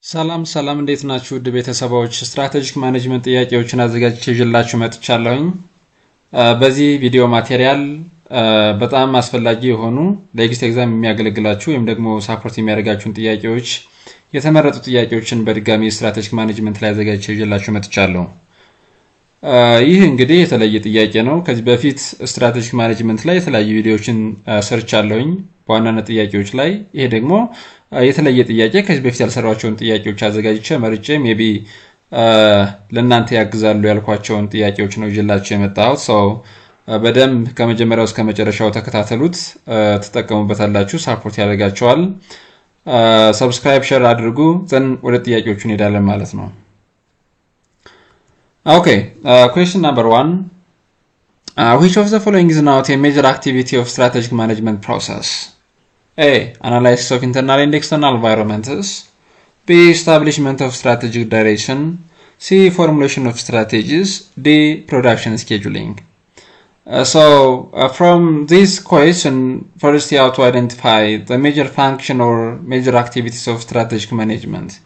ሰላም እንዴት ናችሁ? ውድ ቤተሰቦች ስትራቴጂክ ማኔጅመንት ጥያቄዎችን አዘጋጅቼ ይዤላችሁ መጥቻለሁኝ። በዚህ ቪዲዮ ማቴሪያል በጣም አስፈላጊ የሆኑ ለኤግዚት ኤግዛም የሚያገለግላችሁ ወይም ደግሞ ሳፖርት የሚያደርጋችሁን ጥያቄዎች የተመረጡ ጥያቄዎችን በድጋሚ ስትራቴጂክ ማኔጅመንት ላይ አዘጋጅቼ ይዤላችሁ መጥቻለሁ። ይህ እንግዲህ የተለየ ጥያቄ ነው። ከዚህ በፊት ስትራቴጂክ ማኔጅመንት ላይ የተለያዩ ቪዲዮዎችን ሰርቻለሁኝ በዋናነት ጥያቄዎች ላይ። ይሄ ደግሞ የተለየ ጥያቄ ከዚህ በፊት ያልሰራቸውን ጥያቄዎች አዘጋጅቼ መርጬ ሜቢ ለእናንተ ያግዛሉ ያልኳቸውን ጥያቄዎች ነው ይዤላችሁ የመጣሁት። በደንብ ከመጀመሪያው እስከ መጨረሻው ተከታተሉት፣ ተጠቀሙበታላችሁ፣ ሳፖርት ያደርጋችኋል። ሰብስክራይብ ሼር አድርጉ። ዘን ወደ ጥያቄዎቹ እንሄዳለን ማለት ነው። Okay, question number 1. Which of the following is not a major activity of strategic management process? A. Analysis of internal and external environments. B. Establishment of strategic direction. C. Formulation of strategies. D. Production scheduling. From this question, first you have to identify the major function or major activities of strategic management.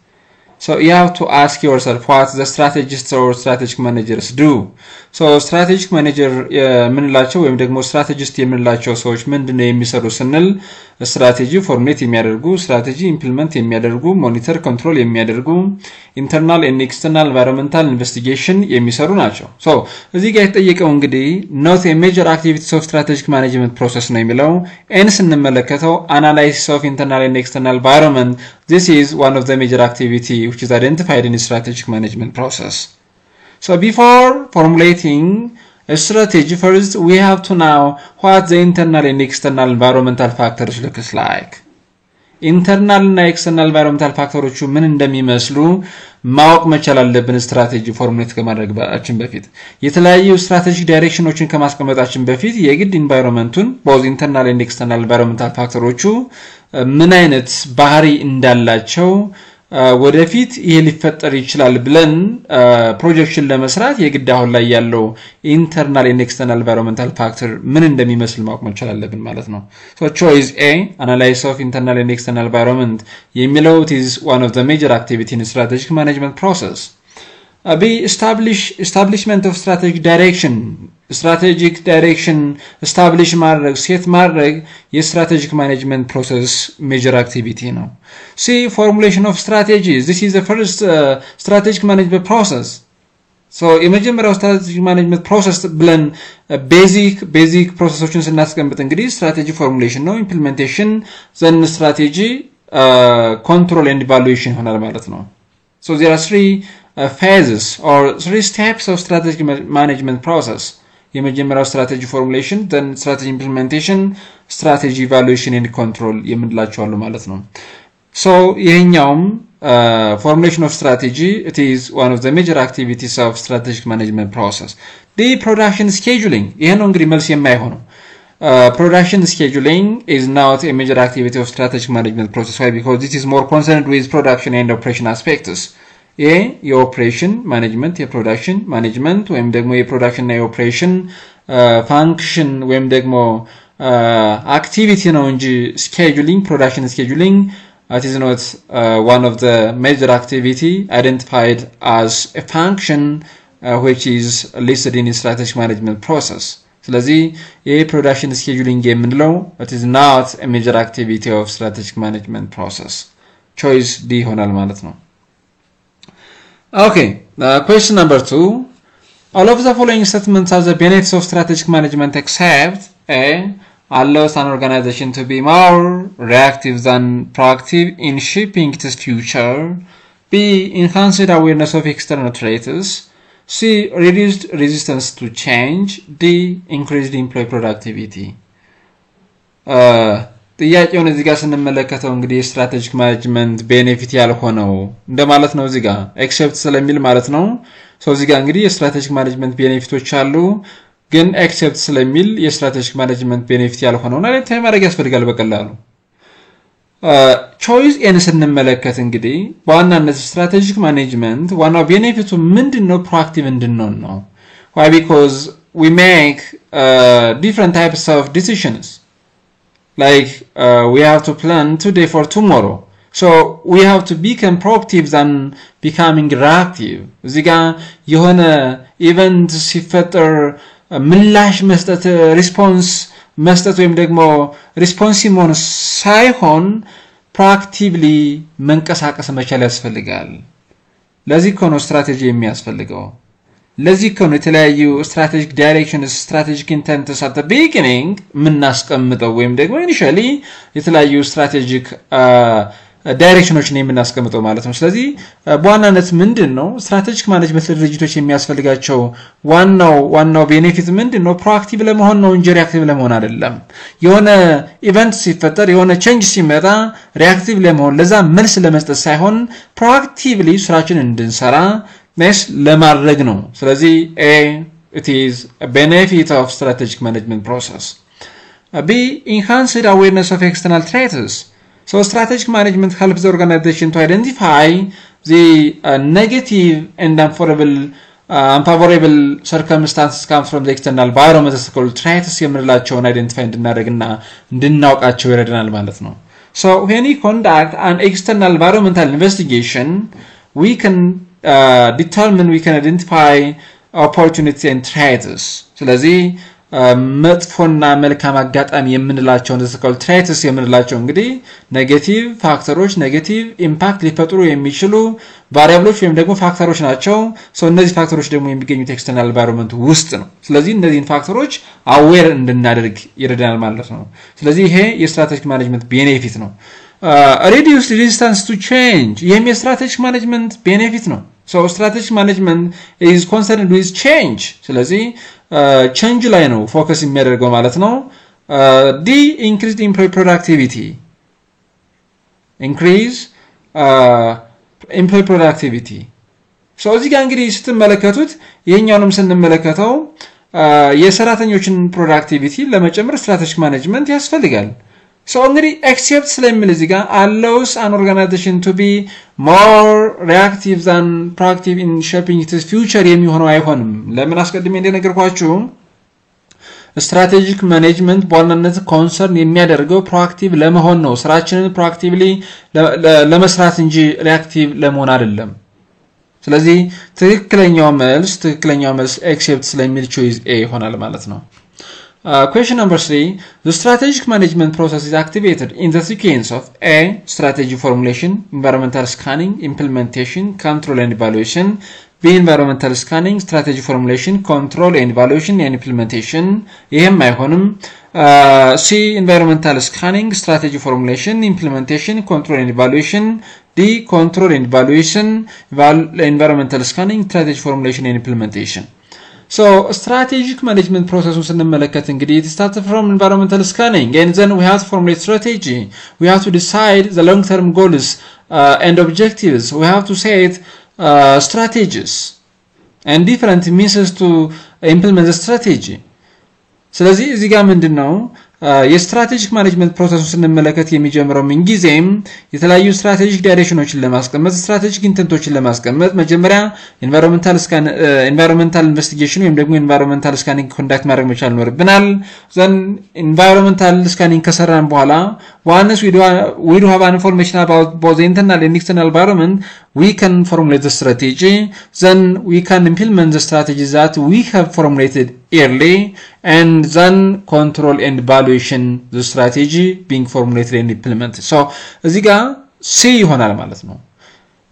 So you have to ask yourself what the strategists or strategic managers do. So strategic manager የምንላቸው ወይም ደግሞ strategist የምንላቸው ሰዎች ምንድነው የሚሰሩ ስንል ስትራቴጂ ፎርሙሌት የሚያደርጉ፣ ስትራቴጂ ኢምፕሊመንት የሚያደርጉ፣ ሞኒተር ኮንትሮል የሚያደርጉ፣ ኢንተርናል ኤንድ ኤክስተርናል ኢንቫይሮንመንታል ኢንቨስቲጌሽን የሚሰሩ ናቸው። ሶ እዚህ ጋር የተጠየቀው እንግዲህ not a major activities of strategic management process ነው የሚለው። ኤን ስንመለከተው analysis of internal and external environment, this is one of the major activity which is identified in strategic management process. So before formulating a strategy, first we have to know what the internal and external environmental factors looks like. ኢንተርናል እና ኤክስተርናል ኢንቫይሮንመንታል ፋክተሮቹ ምን እንደሚመስሉ ማወቅ መቻል አለብን። ስትራቴጂ ፎርሙሌት ከማድረጋችን በፊት የተለያዩ ስትራቴጂክ ዳይሬክሽኖችን ከማስቀመጣችን በፊት የግድ ኢንቫይሮንመንቱን ቦዝ ኢንተርናል እና ኤክስተርናል ኢንቫይሮንመንታል ፋክተሮቹ ምን አይነት ባህሪ እንዳላቸው ወደፊት ይሄ ሊፈጠር ይችላል ብለን ፕሮጀክሽን ለመስራት የግድ አሁን ላይ ያለው ኢንተርናል ኤንድ ኤክስተርናል ኢንቫይሮንመንታል ፋክተር ምን እንደሚመስል ማወቅ መቻል አለብን ማለት ነው። So choice A, analysis of internal and external environment የሚለው is one of the major activity in strategic management process. B, establishment of strategic direction. strategic direction establish ማድረግ ሴት ማድረግ የስትራቴጂክ ማኔጅመንት ፕሮሰስ ሜጀር አክቲቪቲ ነው። C, formulation of strategies. This is the first strategic management process. So የመጀመሪያው strategic management process ብለን basic ፕሮሰሶችን ስናስቀምጥ እንግዲህ strategy formulation ነው፣ implementation, then strategy, control and evaluation ይሆናል ማለት ነው። So there are three phases or three steps of strategic management process. የመጀመሪያው ስትራቴጂ ፎርሙሌሽን፣ then strategy implementation, strategy evaluation and control የምንላቸው አሉ ማለት ነው። So ይሄኛውም formulation of strategy, it is one of the major activities of strategic management process. The production scheduling, ይሄ ነው እንግዲህ መልስ የማይሆነው። Production scheduling is not a major activity of strategic management process. Why? Because this is more concerned with production and operation aspects. የኦፕሬሽን ማኔጅመንት የፕሮዳክሽን ማኔጅመንት ወይም ደግሞ የፕሮዳክሽን እና የኦፕሬሽን ፋንክሽን ወይም ደግሞ አክቲቪቲ ነው እንጂ scheduling, production scheduling, it is not one of the major activity identified as a function which is listed in strategic management process. ስለዚህ የፕሮዳክሽን scheduling የምንለው it is not a major activity of strategic management process. choice D ይሆናል ማለት ነው። Okay, question number 2. All of the following statements are the benefits of strategic management except A, allows an organization to be more reactive than proactive in shaping its future. B, enhanced awareness of external threats. C, reduced resistance to change. D, increased employee productivity. ጥያቄውን እዚህ ጋር ስንመለከተው እንግዲህ ስትራቴጂክ ማኔጅመንት ቤኔፊት ያልሆነው እንደማለት ነው እዚህ ጋር ኤክሰፕት ስለሚል ማለት ነው። እዚህ ጋር እንግዲህ የስትራቴጂክ ማኔጅመንት ቤኔፊቶች አሉ፣ ግን ኤክሰፕት ስለሚል የስትራቴጂክ ማኔጅመንት ቤኔፊት ያልሆነው እና ለታይ ማድረግ ያስፈልጋል በቀላሉ። ቾይስ ኤን ስንመለከት እንግዲህ በዋናነት ስትራቴጂክ ማኔጅመንት ዋናው ቤኔፊቱ ምንድነው? ፕሮአክቲቭ እንድንሆን ነው። why? Because we make different types of decisions. Like we have to plan today for tomorrow. So we have to become proactive than becoming reactive. እዚህ ጋር የሆነ ኢቨንት ሲፈጠር ምላሽ መስጠት ሪስፖንስ መስጠት ወይም ደግሞ ሪስፖንሲቭ መሆን ሳይሆን ፕሮአክቲቭሊ መንቀሳቀስ መቻል ያስፈልጋል። ለዚህ እኮ ነው ስትራቴጂ የሚያስፈልገው። ለዚህ እኮ ነው የተለያዩ ስትራቴጂክ ዳይሬክሽንስ ስትራቴጂክ ኢንተንትስ at the beginning የምናስቀምጠው ወይም ደግሞ ኢኒሺያሊ የተለያዩ ስትራቴጂክ ዳይሬክሽኖችን የምናስቀምጠው ማለት ነው። ስለዚህ በዋናነት ምንድነው ስትራቴጂክ ማኔጅመንት ድርጅቶች የሚያስፈልጋቸው ዋናው ቤኔፊት ምንድነው? ፕሮአክቲቭ ለመሆን ነው እንጂ ሪአክቲቭ ለመሆን አይደለም። የሆነ ኢቨንት ሲፈጠር የሆነ ቼንጅ ሲመጣ ሪአክቲቭ ለመሆን ለዛ መልስ ለመስጠት ሳይሆን ፕሮአክቲቭሊ ስራችን እንድንሰራ ነስ ለማድረግ ነው። ስለዚህ it is a benefit of strategic management process. B, enhanced awareness of external threats. So strategic management helps the organization to identify the negative and unfavorable circumstances come from the external environment as called threats የምንላቸውን identify እንድናደርግና እንድናውቃቸው ይረዳናል ማለት ነው። So when we conduct an external environmental investigation, we can determine, we can identify opportunity and threats. ስለዚህ መጥፎና መልካም አጋጣሚ የምንላቸው እንደዚህ ትሬትስ የምንላቸው እንግዲህ ኔጌቲቭ ፋክተሮች ኔጌቲቭ ኢምፓክት ሊፈጥሩ የሚችሉ ቫሪያብሎች ወይም ደግሞ ፋክተሮች ናቸው። እነዚህ ፋክተሮች ደግሞ የሚገኙት ኤክስተርናል ኤንቫይሮንመንት ውስጥ ነው። ስለዚህ እነዚህን ፋክተሮች አዌር እንድናደርግ ይረዳናል ማለት ነው። ስለዚህ ይሄ የስትራቴጂክ ማኔጅመንት ቤኔፊት ነው። reduce resistance to change ይሄም የስትራቴጂክ ማኔጅመንት ቤኔፊት ነው። So strategic management is concerned with change. ስለዚህ change ላይ ነው ፎከስ የሚያደርገው ማለት ነው። D, increased employee productivity. Increase employee productivity. So እዚህ ጋር እንግዲህ ስትመለከቱት ይሄኛውንም ስንመለከተው የሰራተኞችን ፕሮዳክቲቪቲ ለመጨመር ስትራቴጂክ ማኔጅመንት ያስፈልጋል። So እንግዲህ accept ስለሚል እዚህ ጋር allows an organization to be more reactive than proactive in shaping its future የሚሆነው አይሆንም። ለምን አስቀድሜ እንደነገርኳችሁ ስትራቴጂክ ማኔጅመንት በዋናነት ኮንሰርን የሚያደርገው ፕሮአክቲቭ ለመሆን ነው። ስራችንን ፕሮአክቲቭሊ ለመስራት እንጂ ሪአክቲቭ ለመሆን አይደለም። ስለዚህ ትክክለኛው መልስ accept ስለሚል choice A ይሆናል ማለት ነው። Question number 3. The strategic management process is activated in the sequence of A. Strategy formulation, environmental scanning, implementation, control and evaluation. B. Environmental scanning, strategy formulation, control and evaluation and implementation. ይሄም አይሆንም። C. Environmental scanning, strategy formulation, implementation, control and evaluation. D. Control and evaluation, environmental scanning, strategy formulation and implementation. So strategic management process ስንመለከት እንግዲህ it starts from environmental scanning and then we have to formulate strategy. We have to decide the long term goals and objectives. We have to set strategies and different means to implement the strategy. ስለዚህ እዚህ ጋር ምንድነው የስትራቴጂክ ማኔጅመንት ፕሮሰሱን ስንመለከት የሚጀምረው ምን ጊዜም የተለያዩ ስትራቴጂክ ዳይሬክሽኖችን ለማስቀመጥ ስትራቴጂክ ኢንተንቶችን ለማስቀመጥ መጀመሪያ ኢንቫይሮንመንታል ኢንቨስቲጌሽን ወይም ደግሞ ኢንቫይሮንመንታል ስካኒንግ ኮንዳክት ማድረግ መቻል ይኖርብናል። ዘን ኢንቫይሮንመንታል ስካኒንግ ከሰራን በኋላ once we do have information about both the internal and external environment, we can formulate the strategy. Then we can implement the strategies that we have formulated early, and then control and evaluation the strategy being formulated and implemented. So እዚህ ጋር C ይሆናል ማለት ነው።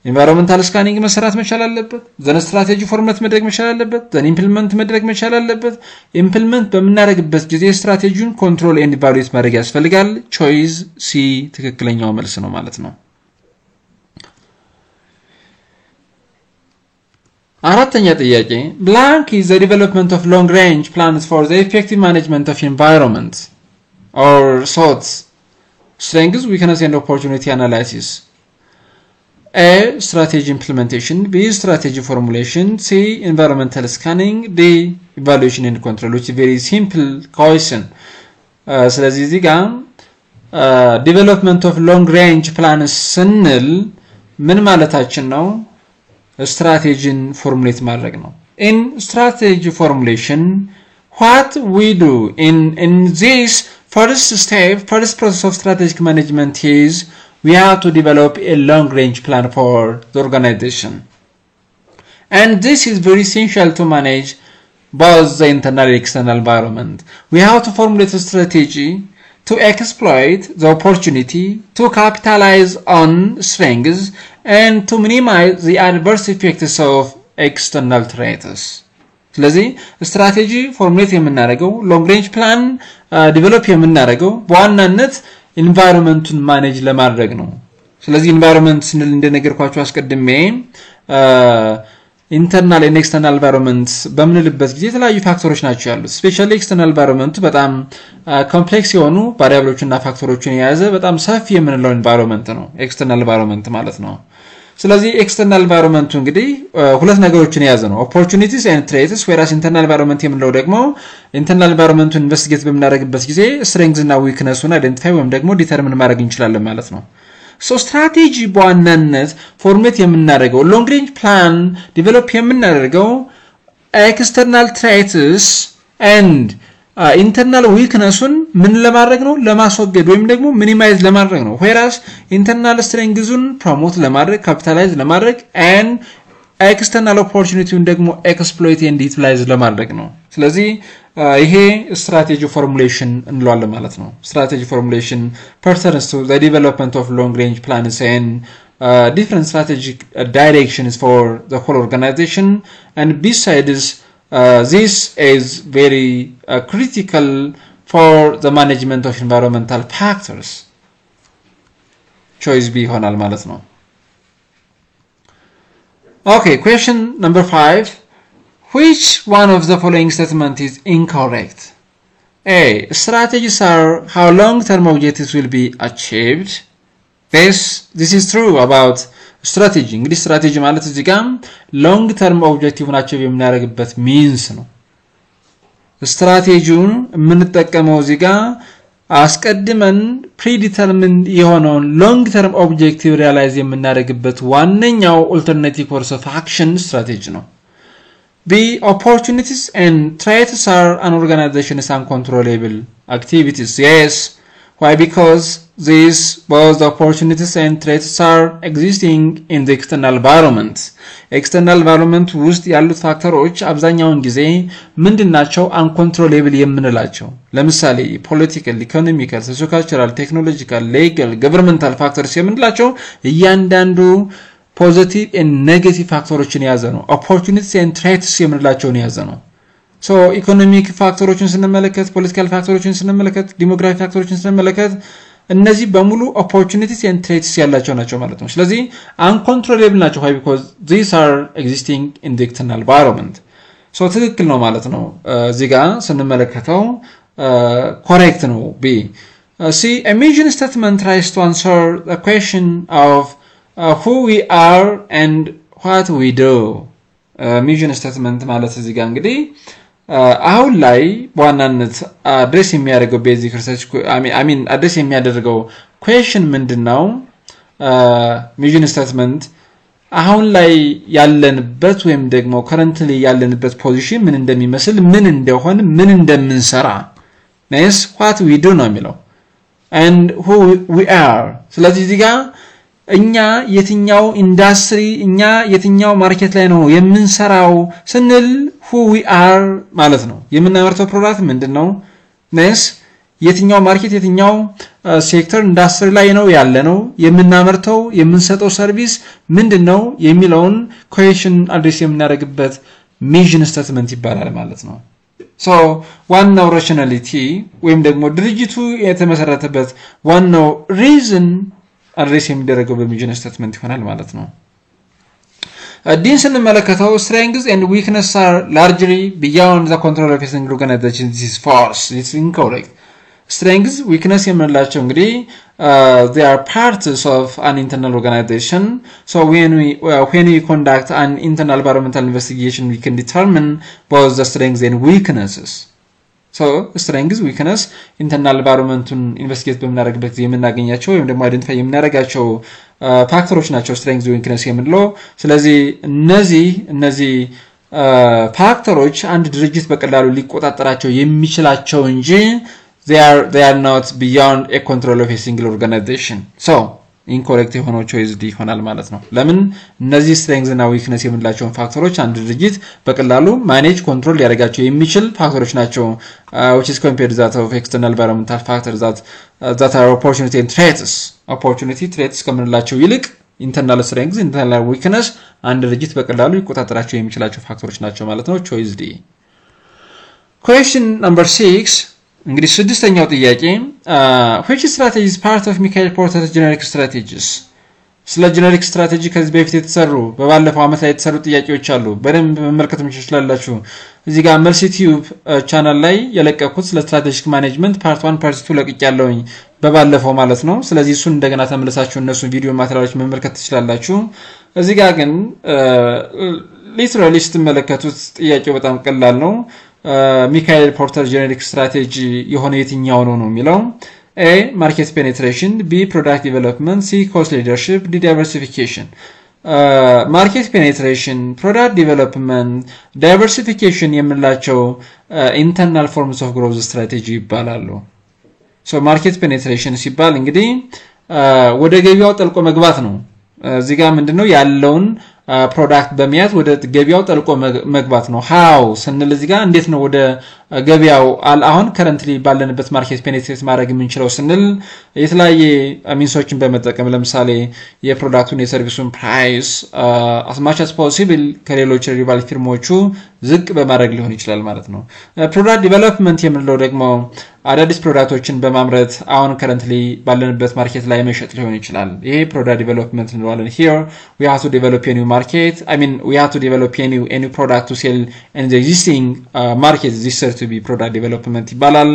ኢንቫይሮንመንታል ስካኒንግ መሰራት መቻል አለበት። ዘን ስትራቴጂ ፎርማት መድረግ መቻል አለበት። ዘን ኢምፕሊመንት መድረግ መቻል አለበት። ኢምፕሊመንት በመናደርግበት ጊዜ ስትራቴጂውን ኮንትሮል ኤንድ ኢቫሉዌት ማድረግ ያስፈልጋል። ቾይስ ሲ ትክክለኛው መልስ ነው ማለት ነው። አራተኛ ጥያቄ blank is the development of long range plans for the effective management of environment or thoughts, strengths, weaknesses and opportunity analysis. A. Strategy implementation. B. Strategy formulation. C. Environmental scanning. D. Evaluation and control. Which is very simple question. ስለዚህ እዚህ ጋር development of long range plans ስንል ምን ማለታችን ነው? ስትራቴጂን ፎርሙሌት ማድረግ ነው። In strategy formulation, what we do in this first process of strategic management is we have to develop a long-range plan for the organization. And this is very essential to manage both the internal and external environment. We have to formulate a strategy to exploit the opportunity, to capitalize on strengths, and to minimize the adverse effects of external threats. ስለዚህ ስትራቴጂ ፎርሙሌት የምናደርገው ሎንግ ሬንጅ ፕላን ዲቨሎፕ የምናደርገው በዋናነት ኢንቫይሮንመንቱን ማኔጅ ለማድረግ ነው። ስለዚህ ኢንቫይሮንመንት ስንል እንደነገርኳችሁ አስቀድሜ ኢንተርናል ኤንድ ኤክስተርናል ኢንቫይሮንመንት በምንልበት ጊዜ የተለያዩ ፋክተሮች ናቸው ያሉት። ስፔሻሊ ኤክስተርናል ኢንቫይሮንመንት በጣም ኮምፕሌክስ የሆኑ ቫሪያብሎችና ፋክተሮችን የያዘ በጣም ሰፊ የምንለው ኢንቫይሮንመንት ነው ኤክስተርናል ኢንቫይሮንመንት ማለት ነው። ስለዚህ ኤክስተርናል ኢንቫይሮንመንቱ እንግዲህ ሁለት ነገሮችን የያዘ ነው opportunities and threats whereas internal environment የምንለው ደግሞ internal environment ኢንቨስቲጌት በምናደርግበት ጊዜ strengths እና weakness-ን አይደንቲፋይ ወይም ደግሞ ዲተርሚን ማድረግ እንችላለን ማለት ነው። So strategy በዋናነት ፎርሙሌት የምናደርገው long range plan develop የምናደርገው external threats and internal weakness-ን ምን ለማድረግ ነው ለማስወገድ ወይም ደግሞ ሚኒማይዝ ለማድረግ ነው whereas internal strengths-ን ፕሮሞት ለማድረግ ካፒታላይዝ ለማድረግ and external opportunity-ን ደግሞ exploit and utilize ለማድረግ ነው ስለዚህ ይሄ strategy formulation እንለዋለን ማለት ነው strategy formulation pertains to the development of long range plans and different strategic directions for the whole organization and besides this is very critical for the management of environmental factors. Choice B ይሆናል ማለት ነው Okay, question number 5. Which one of the following statement is incorrect? A. Strategies are how long-term objectives will be achieved. This is true about strategy. እንግዲህ strategy ማለት እዚህ ጋር long term objective ናቸው የምናደርግበት means ነው ስትራቴጂውን የምንጠቀመው እዚህ ጋር አስቀድመን predetermined የሆነውን long term objective realize የምናደርግበት ዋነኛው alternative course of action strategy ነው The opportunities and threats are an organization's uncontrollable activities. Yes. Why? Because these both the opportunities and threats are existing in the external environment. External environment ውስጥ ያሉት ፋክተሮች አብዛኛውን ጊዜ ምንድናቸው uncontrollable የምንላቸው ለምሳሌ political, economical, socio-cultural, technological, legal, governmental factors የምንላቸው እያንዳንዱ positive and negative factoroችን ያዘ ነው opportunities and threats የምንላቸውን ያዘ ነው so economic factoroችን ስንመለከት political factoroችን ስንመለከት demographic factoroችን ስንመለከት እነዚህ በሙሉ opportunities and threats ያላቸው ናቸው ማለት ነው ስለዚህ uncontrollable ናቸው why because these are existing in the external environment so ትክክል ነው ማለት ነው እዚህ ጋር ስንመለከተው correct ነው B see a mission statement tries to answer the question of who we are and what we do mission statement ማለት እዚህ ጋር እንግዲህ አሁን ላይ በዋናነት አድሬስ የሚያደርገው ቤዚክ ሪሰርች I mean አድሬስ የሚያደርገው question ምንድነው mission statement አሁን ላይ ያለንበት ወይም ደግሞ currently ያለንበት ፖዚሽን ምን እንደሚመስል ምን እንደሆነ ምን እንደምንሰራ ነስ what we do ነው የሚለው and who we are ስለዚህ እዚህ ጋር እኛ የትኛው ኢንዳስትሪ እኛ የትኛው ማርኬት ላይ ነው የምንሰራው ስንል who we are ማለት ነው የምናመርተው ፕሮዳክት ምንድነው ነስ የትኛው ማርኬት የትኛው ሴክተር ኢንዳስትሪ ላይ ነው ያለነው የምናመርተው የምንሰጠው ሰርቪስ ምንድነው የሚለውን ኩዌሽን አድሬስ የምናደርግበት ሚሽን ስቴትመንት ይባላል ማለት ነው so ዋናው ራሽናሊቲ ወይም ደግሞ ድርጅቱ የተመሰረተበት ዋናው ሪዝን አድሬስ የሚደረገው በሚሽን ስቴትመንት ይሆናል ማለት ነው ዲን ስንመለከተው strengths and weaknesses are largely beyond the control of a single organization this is false it's incorrect strengths weakness የምንላቸው እንግዲህ they are parts of an internal organization so when we conduct an internal environmental investigation we can determine both the strengths and weaknesses so strengths weakness internal environment-ን ኢንቨስቲጌት በመናረግበት ጊዜ የምናገኛቸው ወይም ደግሞ አይደንቲፋይ የምናረጋቸው ፋክተሮች ናቸው strengths weakness የምንለው ስለዚህ እነዚህ ፋክተሮች አንድ ድርጅት በቀላሉ ሊቆጣጠራቸው የሚችላቸው እንጂ they are not beyond a control of a single organization so ኢንኮሬክት የሆነው ቾይስ ዲ ይሆናል ማለት ነው ለምን እነዚህ ስትሬንግዝ እና ዊክነስ የምንላቸው ፋክተሮች አንድ ድርጅት በቀላሉ ማኔጅ ኮንትሮል ሊያደርጋቸው የሚችል ፋክተሮች ናቸው which is compared that of external environmental factors that are opportunity and threats ከምንላቸው ይልቅ internal strengths internal weakness አንድ ድርጅት በቀላሉ ሊቆጣጠራቸው የሚችላቸው ፋክተሮች ናቸው ማለት ነው ቾይስ ዲ question number 6 እንግዲህ ስድስተኛው ጥያቄ which strategy is part of Michael Porter's generic strategies ስለ generic strategy ከዚህ በፊት የተሰሩ በባለፈው አመት ላይ የተሰሩ ጥያቄዎች አሉ በደንብ መመልከት ትችላላችሁ እዚህ ጋር መልሲ ቲዩብ ቻናል ላይ የለቀኩት ስለ strategic management part 1 part 2 ለቅቄያለሁኝ በባለፈው ማለት ነው ስለዚህ እሱን እንደገና ተመልሳችሁ እነሱ ቪዲዮ ማቴሪያሎች መመልከት ትችላላችሁ እዚህ ጋር ግን ሊትራሊ ስትመለከቱት ጥያቄው በጣም ቀላል ነው ሚካኤል ፖርተር ጄኔሪክ ስትራቴጂ የሆነ የትኛው ነው የሚለው A market penetration B product development C cost leadership D diversification market penetration product development diversification የምንላቸው internal forms of growth strategy ይባላሉ so market penetration ሲባል እንግዲህ ወደ ገበያው ጠልቆ መግባት ነው እዚህ ጋር ምንድነው ያለውን ፕሮዳክት በሚያዝ ወደ ገበያው ጠልቆ መግባት ነው how ስንል እዚህ ጋር እንዴት ነው ወደ ገበያው አሁን currently ባለንበት ማርኬት ፔኔትሬት ማድረግ የምንችለው ስንል የተለያየ ሚንሶችን በመጠቀም ለምሳሌ የፕሮዳክቱን የሰርቪሱን ፕራይስ as much as possible ከሌሎች ሪቫል ፊርሞቹ ዝቅ በማድረግ ሊሆን ይችላል ማለት ነው ፕሮዳክት ዲቨሎፕመንት የምንለው ደግሞ አዳዲስ ፕሮዳክቶችን በማምረት አሁን currently ባለንበት ማርኬት ላይ መሸጥ ሊሆን ይችላል ይሄ ፕሮዳክት ዲቨሎፕመንት እንለዋለን here we have to develop a new market we have to develop a new product to sell in the existing market this is to be product development ይባላል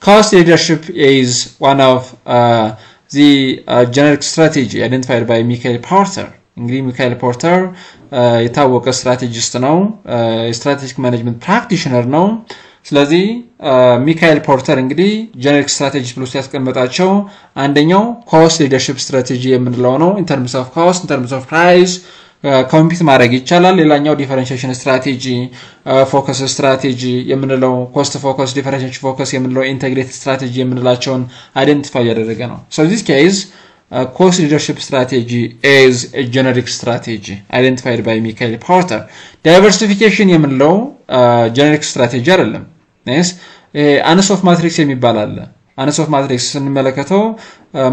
cost leadership is one of the generic strategy identified by Michael Porter እንግዲህ ሚካኤል ፖርተር የታወቀ ስትራቴጂስት ነው ስትራቴጂክ ማኔጅመንት ፕራክቲሽነር ነው ስለዚህ ሚካኤል ፖርተር እንግዲህ ጀነሪክ ስትራቴጂ ብሎ ሲያስቀምጣቸው አንደኛው ኮስት ሊደርሺፕ ስትራቴጂ የምንለው ነው in terms of cost in terms of price ኮምፒት ማድረግ ይቻላል ሌላኛው ዲፈረንሺዬሽን ስትራቴጂ ፎከስ ስትራቴጂ የምንለው ኮስት ፎከስ ዲፈረንሺዬሽን ፎከስ የምንለው ኢንተግሬትድ ስትራቴጂ የምንላቸውን አይደንቲፋይ ያደረገ ነው so this case cost leadership strategy is a generic strategy identified by Michael Porter diversification የምንለው generic strategy አይደለም yes አነስ ኦፍ ማትሪክስ የሚባል አለ አነስ ኦፍ ማትሪክስ ስንመለከተው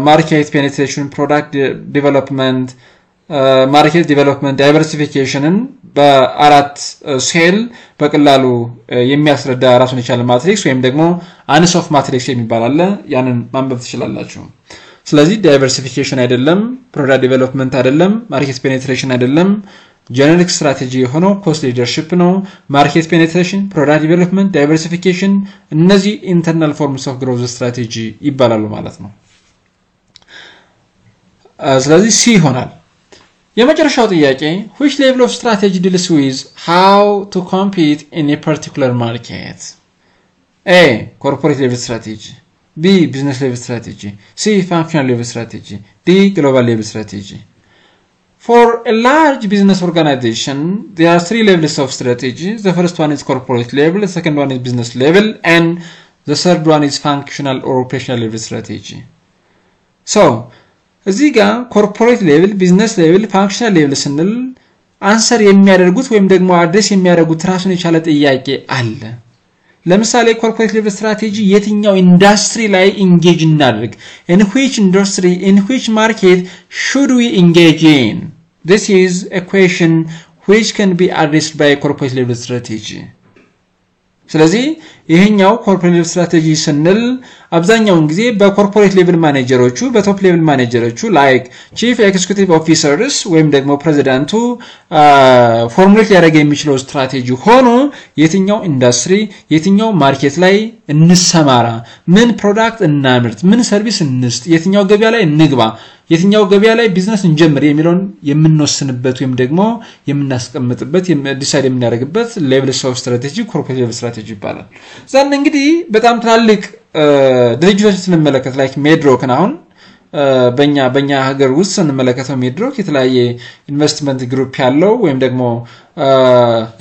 ማርኬት ፔኔትሬሽን ፕሮዳክት ዲቨሎፕመንት ማርኬት ዲቨሎፕመንት ዳይቨርሲፊኬሽንን በአራት ሴል በቀላሉ የሚያስረዳ ራሱን የቻለ ማትሪክስ ወይም ደግሞ አነስ ኦፍ ማትሪክስ የሚባል አለ ያንን ማንበብ ትችላላችሁ ስለዚህ ዳይቨርሲፊኬሽን አይደለም ፕሮዳክት ዲቨሎፕመንት አይደለም ማርኬት ፔኔትሬሽን አይደለም ጀነሪክ ስትራቴጂ የሆነው ኮስት ሊደርሺፕ ነው ማርኬት ፔኔትሬሽን ፕሮዳክት ዲቨሎፕመንት ዳይቨርሲፊኬሽን እነዚህ ኢንተርናል ፎርምስ ኦፍ ግሮዝ ስትራቴጂ ይባላሉ ማለት ነው ስለዚህ ሲ ይሆናል የመጨረሻው ጥያቄ which level of strategy deals with how to compete in a particular market A corporate level strategy B business level strategy C functional level strategy D global level strategy For a large business organization there are three levels of strategy the first one is corporate level the second one is business level and the third one is functional or operational level strategy so እዚህ ጋር corporate level business level functional level ስንል አንሰር የሚያደርጉት ወይም ደግሞ አድሬስ የሚያደርጉት ራሱን የቻለ ጥያቄ አለ ለምሳሌ corporate level strategy የትኛው ኢንዳስትሪ ላይ engage እናድርግ in which industry in which market should we engage in this is a question which can be addressed by corporate level strategy ስለዚህ ይሄኛው corporate level strategy ስንል አብዛኛውን ጊዜ በኮርፖሬት ሌቭል ማኔጀሮቹ በቶፕ ሌቭል ማኔጀሮቹ ላይክ ቺፍ ኤግዚኪዩቲቭ ኦፊሰርስ ወይም ደግሞ ፕሬዚዳንቱ ፎርሙሌት ያደርገ የሚችለው ስትራቴጂ ሆኖ የትኛው ኢንዳስትሪ የትኛው ማርኬት ላይ እንሰማራ ምን ፕሮዳክት እናምርት ምን ሰርቪስ እንስጥ የትኛው ገበያ ላይ እንግባ የትኛው ገበያ ላይ ቢዝነስ እንጀምር የሚለውን የምንወስንበት ወይም ደግሞ የምናስቀምጥበት ዲሳይድ የምናደርግበት ሌቭል ኦፍ ስትራቴጂ ኮርፖሬት ሌቭል ስትራቴጂ ይባላል ዛን እንግዲህ በጣም ትላልቅ ድርጅቶች ስንመለከት ላይክ ሜድሮክን አሁን በእኛ ሀገር ውስጥ ስንመለከተው ሜድሮክ የተለያየ ኢንቨስትመንት ግሩፕ ያለው ወይም ደግሞ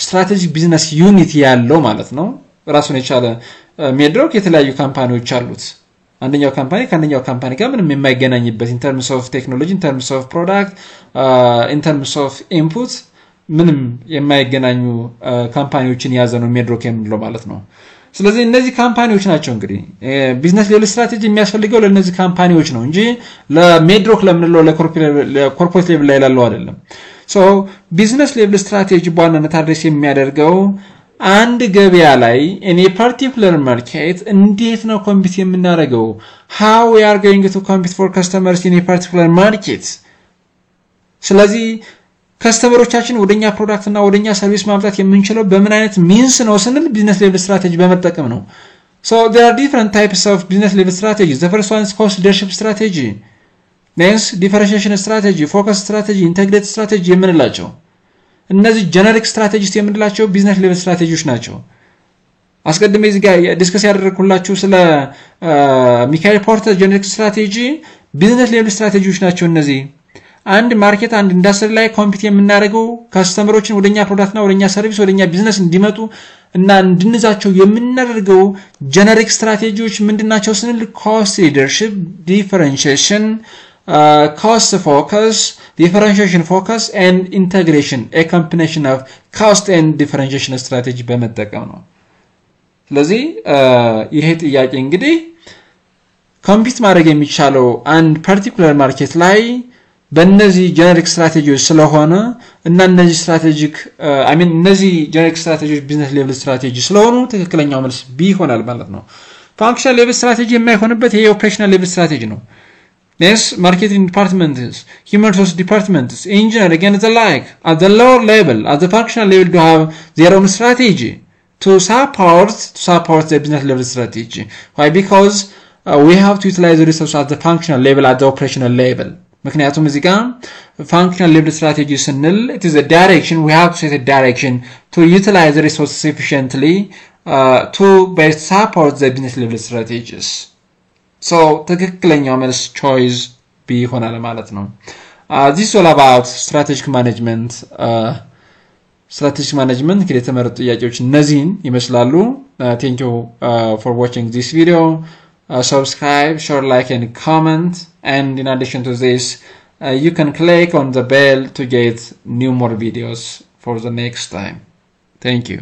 ስትራቴጂክ ቢዝነስ ዩኒት ያለው ማለት ነው ራሱን የቻለ ሜድሮክ የተለያዩ ካምፓኒዎች አሉት አንደኛው ካምፓኒ ከአንደኛው ካምፓኒ ጋር ምንም የማይገናኝበት in terms of technology in terms of product in terms of input ምንም የማይገናኙ ካምፓኒዎችን ያዘ ነው ሜድሮክ የምንለው ማለት ነው ስለዚህ እነዚህ ካምፓኒዎች ናቸው እንግዲህ ቢዝነስ ሌቭል ስትራቴጂ የሚያስፈልገው ለነዚህ ካምፓኒዎች ነው እንጂ ለሜድሮክ ለምንለው ለኮርፖሬት ሌቭል ላይ ላለው አይደለም ሶ ቢዝነስ ሌቭል ስትራቴጂ በዋናነት አድሬስ የሚያደርገው አንድ ገበያ ላይ in a particular market እንዴት ነው ኮምፒት የምናደርገው how we are going to compete for customers in a particular market ስለዚህ ከስተመሮቻችን ወደኛ ፕሮዳክት እና ወደኛ ሰርቪስ ማምጣት የምንችለው በምን አይነት ሚንስ ነው ስንል ቢዝነስ ሌቭል ስትራቴጂ በመጠቀም ነው so there are different types of business level strategies the first one is cost leadership strategy next differentiation strategy focus strategy integrate strategy የምንላቸው እነዚህ ጀነሪክ ስትራቴጂስ የምንላቸው ቢዝነስ ሌቭል ስትራቴጂዎች ናቸው አስቀድሜ እዚህ ጋር ዲስከስ ያደረኩላችሁ ስለ ሚካኤል ፖርተር ጀነሪክ ስትራቴጂ ቢዝነስ ሌቭል ስትራቴጂዎች ናቸው እነዚህ አንድ ማርኬት አንድ ኢንዳስትሪ ላይ ኮምፒት የምናደርገው ከስተመሮችን ወደኛ ፕሮዳክትና ወደኛ ሰርቪስ ወደኛ ቢዝነስ እንዲመጡ እና እንድንዛቸው የምናደርገው ጀነሪክ ስትራቴጂዎች ምንድናቸው ስንል ኮስት ሊደርሺፕ ዲፈረንሺዬሽን cost focus differentiation focus and integration a combination of cost and differentiation strategy በመጠቀም ነው ስለዚህ ይሄ ጥያቄ እንግዲህ ኮምፒት ማድረግ የሚቻለው አንድ ፓርቲኩላር ማርኬት ላይ በእነዚህ ጀነሪክ ስትራቴጂዎች ስለሆነ እና እነዚህ ስትራቴጂክ እነዚህ ጀነሪክ ስትራቴጂዎች ቢዝነስ ሌቭል ስትራቴጂ ስለሆኑ ትክክለኛው መልስ ቢ ይሆናል ማለት ነው ፋንክሽናል ሌቭል ስትራቴጂ የማይሆንበት ይሄ ኦፕሬሽናል ሌቭል ስትራቴጂ ነው Yes, marketing departments, human resource departments, engineering and the like. At the lower level, at the functional level, to have their own strategy to support the business level strategy. Why? Because we have to utilize the resources at the functional level, at the operational level. ምክንያቱም እዚህ ጋር functional level strategy ስንል it is a direction, we have to set a direction to utilize the resources efficiently to best support the business level strategies. So ትክክለኛው መልስ choice B ይሆናል ማለት ነው this is all about strategic management strategic management እንግዲህ የተመረጡ ጥያቄዎች እነዚህን ይመስላሉ thank you for watching this video subscribe share like and comment and in addition to this you can click on the bell to get new more videos for the next time thank you